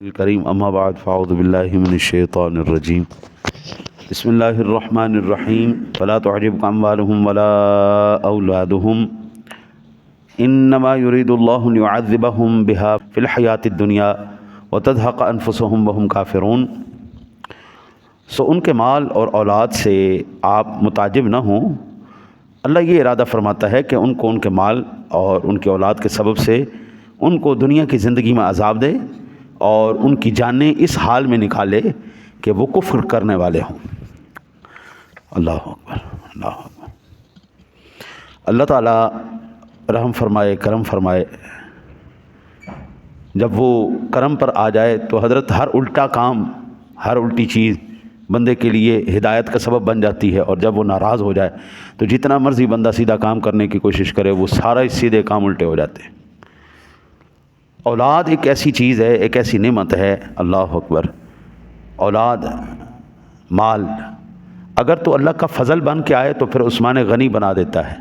الکریم اما بعد فاعوذ باللہ من الشیطان الرجیم بسم اللہ الرحمن الرحیم فلا تعجبک اموالهم ولا اولادهم انما یرید اللہ ان یعذبهم بها فی الحیاۃ الدنیا وتزہق انفسهم وهم کافرون۔ ان کے مال اور اولاد سے آپ متعجب نہ ہوں۔ اللہ یہ ارادہ فرماتا ہے کہ ان کے مال اور ان کی اولاد کے سبب سے ان کو دنیا کی زندگی میں عذاب دے اور ان کی جانیں اس حال میں نکالے کہ وہ کفر کرنے والے ہوں۔ اللہ اکبر، اللہ اکبر۔ اللہ تعالیٰ رحم فرمائے، کرم فرمائے۔ جب وہ کرم پر آ جائے تو حضرت ہر الٹا کام، ہر الٹی چیز بندے کے لیے ہدایت کا سبب بن جاتی ہے، اور جب وہ ناراض ہو جائے تو جتنا مرضی بندہ سیدھا کام کرنے کی کوشش کرے وہ سارا سیدھے کام الٹے ہو جاتے ہیں۔ اولاد ایک ایسی چیز ہے، ایک ایسی نعمت ہے، اللہ اکبر۔ اولاد، مال اگر تو اللہ کا فضل بن کے آئے تو پھر عثمان غنی بنا دیتا ہے۔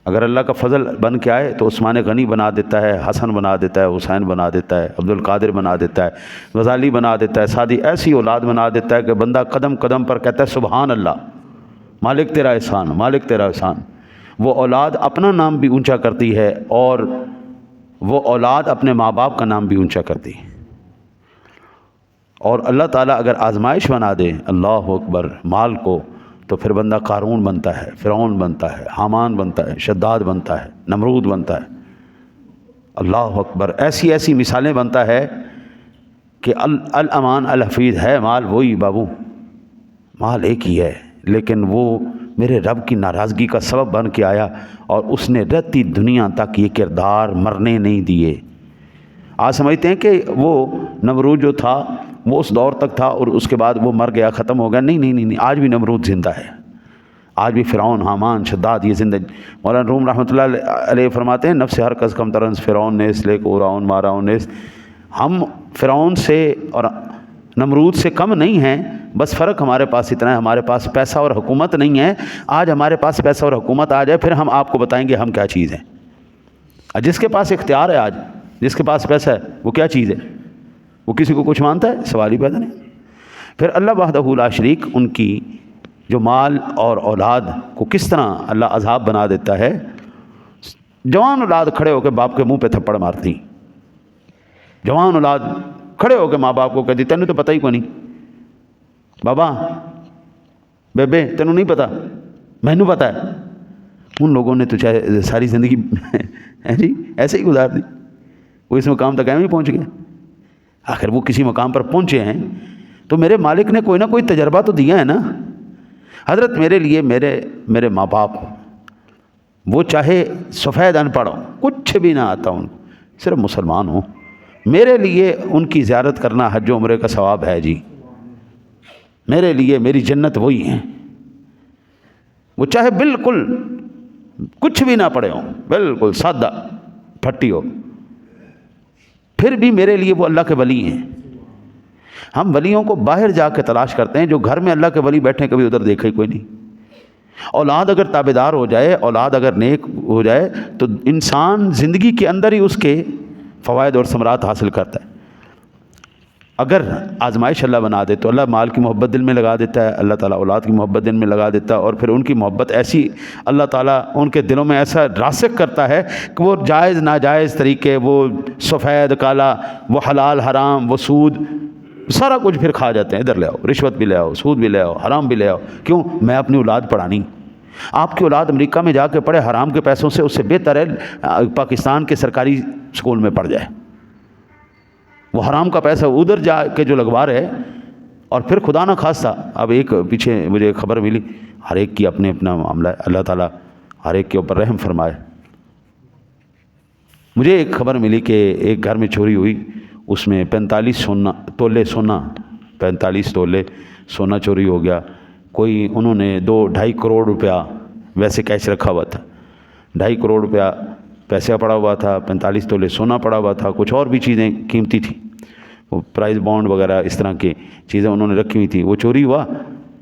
اگر اللہ کا فضل بن کے آئے تو عثمان غنی بنا دیتا ہے، حسن بنا دیتا ہے، حسین بنا دیتا ہے، عبد القادر بنا دیتا ہے، غزالی بنا دیتا ہے، سعدی، ایسی اولاد بنا دیتا ہے کہ بندہ قدم قدم پر کہتا ہے سبحان اللہ، مالک تیرا احسان، مالک تیرا احسان۔ وہ اولاد اپنا نام بھی اونچا کرتی ہے اور وہ اولاد اپنے ماں باپ کا نام بھی اونچا کرتی ہے۔ اور اللہ تعالیٰ اگر آزمائش بنا دے اللہ اکبر مال کو تو پھر بندہ قارون بنتا ہے، فرعون بنتا ہے، حامان بنتا ہے، شداد بنتا ہے، نمرود بنتا ہے۔ اللہ اکبر، ایسی ایسی مثالیں بنتا ہے کہ الامان الحفیظ ہے مال وہی بابو، مال ایک ہی ہے، لیکن وہ میرے رب کی ناراضگی کا سبب بن کے آیا اور اس نے رہتی دنیا تک یہ کردار مرنے نہیں دیے۔ آج سمجھتے ہیں کہ وہ نمرود جو تھا وہ اس دور تک تھا اور اس کے بعد وہ مر گیا، ختم ہو گیا۔ نہیں، آج بھی نمرود زندہ ہے، آج بھی فرعون، حامان، شداد یہ زندہ۔ مولانا روم رحمۃ اللہ علیہ فرماتے ہیں نفس ہر کس کم ترنس فرعون نے اس لے کو راؤن ماراؤن نے۔ ہم فرعون سے اور نمرود سے کم نہیں ہیں، بس فرق ہمارے پاس اتنا ہے، ہمارے پاس پیسہ اور حکومت نہیں ہے۔ آج ہمارے پاس پیسہ اور حکومت آ جائے پھر ہم آپ کو بتائیں گے ہم کیا چیز ہیں۔ جس کے پاس اختیار ہے، آج جس کے پاس پیسہ ہے وہ کیا چیز ہے؟ وہ کسی کو کچھ مانتا ہے؟ سوال ہی پیدا نہیں۔ پھر اللہ وحدہ لا شریک ان کی جو مال اور اولاد کو کس طرح اللہ عذاب بنا دیتا ہے۔ جوان اولاد کھڑے ہو کے باپ کے منہ پہ تھپڑ مارتی، جوان اولاد کھڑے ہو کے ماں باپ کو کہتی تینوں تو پتہ ہی کو نہیں، بابا بیبے تینوں نہیں پتا، مینوں پتا ہے۔ ان لوگوں نے تو چاہے ساری زندگی جی ایسے ہی گزار دی، وہ اس مقام تک ایویں ہی پہنچ گئے۔ آخر وہ کسی مقام پر پہنچے ہیں تو میرے مالک نے کوئی نہ کوئی تجربہ تو دیا ہے نا۔ حضرت میرے لیے میرے ماں باپ، وہ چاہے سفید ان پڑھ ہوں، کچھ بھی نہ آتا ہوں، صرف مسلمان ہوں، میرے لیے ان کی زیارت کرنا حج و عمرے کا ثواب ہے جی۔ میرے لیے میری جنت وہی ہیں، وہ چاہے بالکل کچھ بھی نہ پڑھے ہوں، بالکل سادہ پھٹی ہو، پھر بھی میرے لیے وہ اللہ کے ولی ہیں۔ ہم ولیوں کو باہر جا کے تلاش کرتے ہیں، جو گھر میں اللہ کے ولی بیٹھے کبھی ادھر دیکھا ہی کوئی نہیں۔ اولاد اگر تابعدار ہو جائے، اولاد اگر نیک ہو جائے تو انسان زندگی کے اندر ہی اس کے فوائد اور ثمرات حاصل کرتا ہے۔ اگر آزمائش اللہ بنا دے تو اللہ مال کی محبت دل میں لگا دیتا ہے، اللہ تعالیٰ اولاد کی محبت دل میں لگا دیتا ہے، اور پھر ان کی محبت ایسی اللہ تعالیٰ ان کے دلوں میں ایسا راسخ کرتا ہے کہ وہ جائز ناجائز طریقے، وہ سفید کالا، وہ حلال حرام، وہ سود، سارا کچھ پھر کھا جاتے ہیں۔ ادھر لے آؤ، رشوت بھی لے آؤ، سود بھی لے آؤ، حرام بھی لے آؤ۔ کیوں؟ میں اپنی اولاد پڑھانی۔ آپ کی اولاد امریکہ میں جا کے پڑھے حرام کے پیسوں سے، اس سے بہتر ہے پاکستان کے سرکاری اسکول میں پڑھ جائے۔ وہ حرام کا پیسہ ادھر جا کے جو لگوا رہے، اور پھر خدا نہ خواستہ اب ایک پیچھے مجھے خبر ملی، ہر ایک کی اپنا معاملہ ہے، اللہ تعالیٰ ہر ایک کے اوپر رحم فرمائے۔ مجھے ایک خبر ملی کہ ایک گھر میں چوری ہوئی، اس میں 45 تولے سونا چوری ہو گیا۔ کوئی انہوں نے 2-2.5 کروڑ روپیہ ویسے کیش رکھا ہوا تھا، 2.5 کروڑ روپیہ پیسہ پڑا ہوا تھا، 45 تولے سونا پڑا ہوا تھا، کچھ اور بھی چیزیں قیمتی تھیں، وہ پرائز بانڈ وغیرہ اس طرح کی چیزیں انہوں نے رکھی ہوئی تھیں۔ وہ چوری ہوا،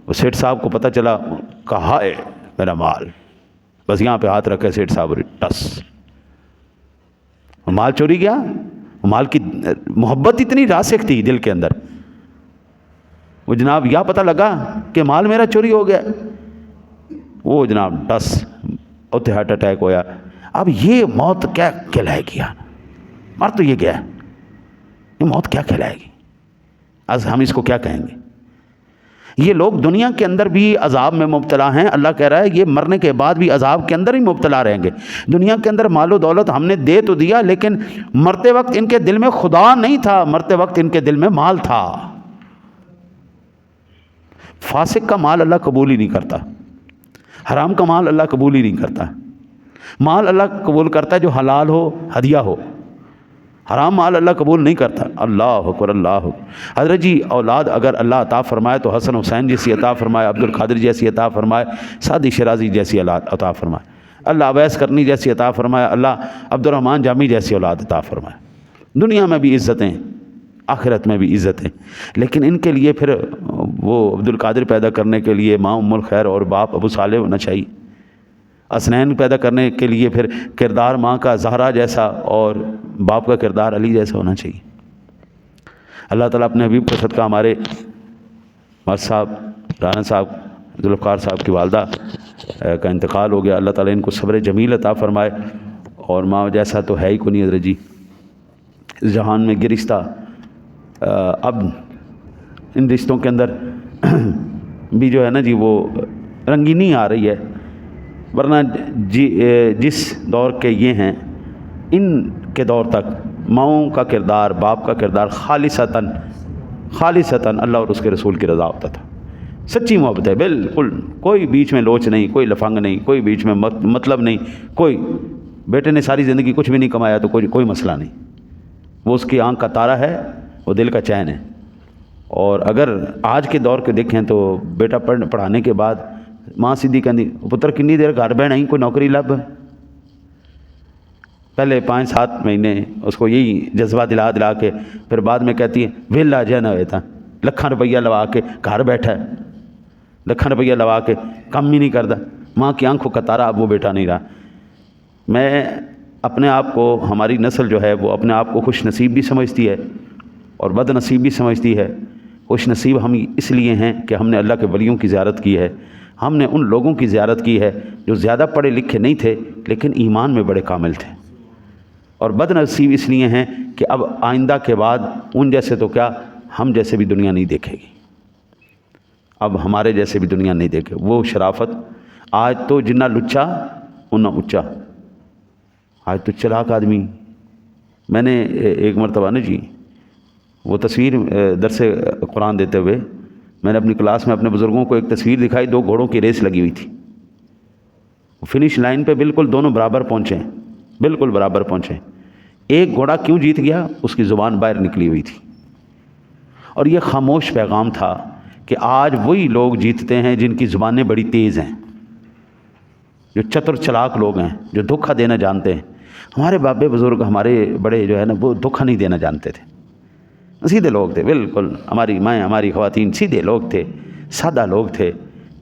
وہ سیٹھ صاحب کو پتہ چلا، کہا ہے میرا مال، بس یہاں پہ ہاتھ رکھے سیٹھ صاحب ٹس، مال چوری گیا۔ مال کی محبت اتنی راسخ تھی دل کے اندر. وہ جناب یا پتہ لگا کہ مال میرا چوری ہو گیا, وہ جناب ٹس اتنے ہارٹ اٹیک ہویا. اب یہ موت کیا کہلائے گی یار, مر تو یہ گیا, یہ موت کیا کہلائے گی, آج ہم اس کو کیا کہیں گے. یہ لوگ دنیا کے اندر بھی عذاب میں مبتلا ہیں. اللہ کہہ رہا ہے یہ مرنے کے بعد بھی عذاب کے اندر ہی مبتلا رہیں گے. دنیا کے اندر مال و دولت ہم نے دے تو دیا, لیکن مرتے وقت ان کے دل میں خدا نہیں تھا, مرتے وقت ان کے دل میں مال تھا. فاسق کا مال اللہ قبول ہی نہیں کرتا, حرام کا مال اللہ قبول ہی نہیں کرتا. مال اللہ قبول کرتا ہے جو حلال ہو, ہدیہ ہو. حرام مال اللہ قبول نہیں کرتا. اللہ اکبر, اللہ اکبر. حضرت جی اولاد اگر اللہ عطا فرمائے تو حسن حسین جیسی عطا فرمائے, عبد القادر جیسی عطا فرمائے, سعدی شرازی جیسی اولاد عطا فرمائے, اللہ اویس کرنی جیسی عطا فرمائے, اللہ عبد الرحمن جامی جیسی اولاد عطا فرمائے. دنیا میں بھی عزتیں, آخرت میں بھی عزتیں. لیکن ان کے لیے پھر وہ عبد القادر پیدا کرنے کے لیے ماں ام الخیر اور باپ ابو صالح ہونا چاہیے. حسنین پیدا کرنے کے لیے پھر کردار ماں کا زہرا جیسا اور باپ کا کردار علی جیسا ہونا چاہیے. اللہ تعالیٰ اپنے حبیب کے صدقہ ہمارے مرد صاحب رانا صاحب ذوالفقار صاحب کی والدہ کا انتقال ہو گیا, اللہ تعالیٰ ان کو صبر جمیل عطا فرمائے. اور ماں جیسا تو ہے ہی کو نہیں حضرت جی اس جہان میں گرفتہ. اب ان رشتوں کے اندر بھی جو ہے نا جی وہ رنگینی آ رہی ہے, ورنہ جس دور کے یہ ہیں ان کے دور تک ماؤں کا کردار, باپ کا کردار خالصتاً اللہ اور اس کے رسول کی رضا ہوتا تھا. سچی محبت ہے بالکل, کوئی بیچ میں لوچ نہیں, کوئی لفنگ نہیں, کوئی بیچ میں مطلب نہیں. کوئی بیٹے نے ساری زندگی کچھ بھی نہیں کمایا تو کوئی مسئلہ نہیں, وہ اس کی آنکھ کا تارا ہے, وہ دل کا چین ہے. اور اگر آج کے دور کے دیکھیں تو بیٹا پڑھانے کے بعد ماں سیدھی کہندی پتر کنی دیر گھر بہنا ہی, کوئی نوکری لب. پہلے 5-7 مہینے اس کو یہی جذبہ دلا کے پھر بعد میں کہتی ہے ویلا جہ نہ ہوئے تھا, لکھاں روپیہ لوا کے گھر بیٹھا ہے, لکھاں روپیہ لوا کے کم ہی نہیں کرتا. ماں کی آنکھوں کا تارا اب وہ بیٹا نہیں رہا. میں اپنے آپ کو, ہماری نسل جو ہے وہ اپنے آپ کو خوش نصیب بھی سمجھتی ہے اور بد نصیب بھی سمجھتی ہے. خوش نصیب ہم اس لیے ہیں کہ ہم نے اللہ کے ولیوں کی زیارت کی ہے, ہم نے ان لوگوں کی زیارت کی ہے جو زیادہ پڑھے لکھے نہیں تھے لیکن ایمان میں بڑے کامل تھے. اور بد نصیب اس لیے ہیں کہ اب آئندہ کے بعد ان جیسے تو کیا ہم جیسے بھی دنیا نہیں دیکھے گی, اب ہمارے جیسے بھی دنیا نہیں دیکھے. وہ شرافت آج تو جنہ لچا انہ اچا, آج تو چلاک آدمی. میں نے ایک مرتبہ نا جی وہ تصویر درس قرآن دیتے ہوئے میں نے اپنی کلاس میں اپنے بزرگوں کو ایک تصویر دکھائی, 2 گھوڑوں کی ریس لگی ہوئی تھی. فنش لائن پہ بالکل دونوں برابر پہنچے, بالکل برابر پہنچے. ایک گھوڑا کیوں جیت گیا, اس کی زبان باہر نکلی ہوئی تھی. اور یہ خاموش پیغام تھا کہ آج وہی لوگ جیتتے ہیں جن کی زبانیں بڑی تیز ہیں, جو چتر چلاک لوگ ہیں, جو دھوکہ دینا جانتے ہیں. ہمارے بابے بزرگ ہمارے بڑے جو ہے نا وہ دھوکہ نہیں دینا جانتے تھے, سیدھے لوگ تھے بالکل. ہماری مائیں, ہماری خواتین سیدھے لوگ تھے, سادہ لوگ تھے,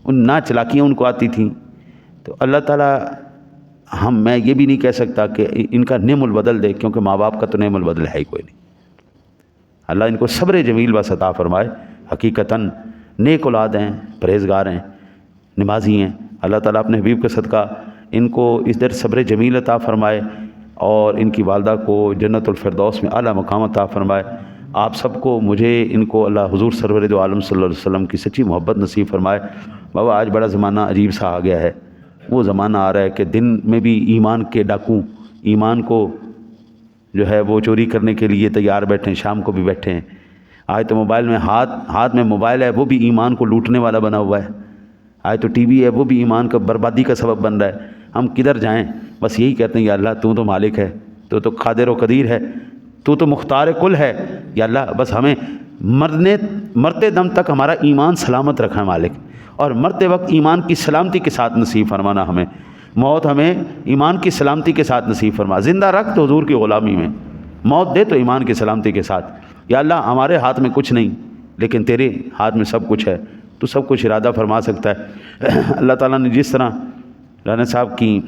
ان نہ چلاکیاں ان کو آتی تھیں. تو اللہ تعالیٰ میں یہ بھی نہیں کہہ سکتا کہ ان کا نعم البدل دے, کیونکہ ماں باپ کا تو نعم البدل ہے ہی کوئی نہیں. اللہ ان کو صبر جمیل بس عطا فرمائے. حقیقتاً نیک اولاد ہیں, پرہیزگار ہیں, نمازی ہیں. اللہ تعالیٰ اپنے حبیب کے صدقہ ان کو اس در صبر جمیل عطا فرمائے اور ان کی والدہ کو جنت الفردوس میں اعلیٰ مقام عطا فرمائے. آپ سب کو, مجھے, ان کو اللہ حضور سرور دو عالم صلی اللہ علیہ وسلم کی سچی محبت نصیب فرمائے. بابا آج بڑا زمانہ عجیب سا آ گیا ہے. وہ زمانہ آ رہا ہے کہ دن میں بھی ایمان کے ڈاکو ایمان کو جو ہے وہ چوری کرنے کے لیے تیار بیٹھے ہیں, شام کو بھی بیٹھے ہیں. آج تو موبائل میں ہاتھ میں موبائل ہے, وہ بھی ایمان کو لوٹنے والا بنا ہوا ہے. آج تو ٹی وی ہے, وہ بھی ایمان کا بربادی کا سبب بن رہا ہے. ہم کدھر جائیں, بس یہی کہتے ہیں یا اللہ تو مالک ہے, تو قادر و قدیر ہے, تو مختار کل ہے. یا اللہ بس ہمیں مرتے دم تک ہمارا ایمان سلامت رکھنا مالک, اور مرتے وقت ایمان کی سلامتی کے ساتھ نصیب فرمانا ہمیں. موت ہمیں ایمان کی سلامتی کے ساتھ نصیب فرما. زندہ رکھ تو حضور کی غلامی میں, موت دے تو ایمان کی سلامتی کے ساتھ. یا اللہ ہمارے ہاتھ میں کچھ نہیں لیکن تیرے ہاتھ میں سب کچھ ہے, تو سب کچھ ارادہ فرما سکتا ہے. اللہ تعالیٰ نے جس طرح رانا صاحب کی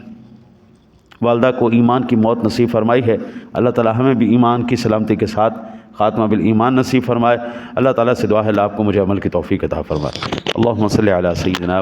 والدہ کو ایمان کی موت نصیب فرمائی ہے، اللہ تعالی ہمیں بھی ایمان کی سلامتی کے ساتھ خاتمہ بالایمان نصیب فرمائے۔ اللہ تعالیٰ سے دعا ہے اللہ آپ کو مجھے عمل کی توفیق عطا فرمائے۔ اللہم صلی علی سیدنا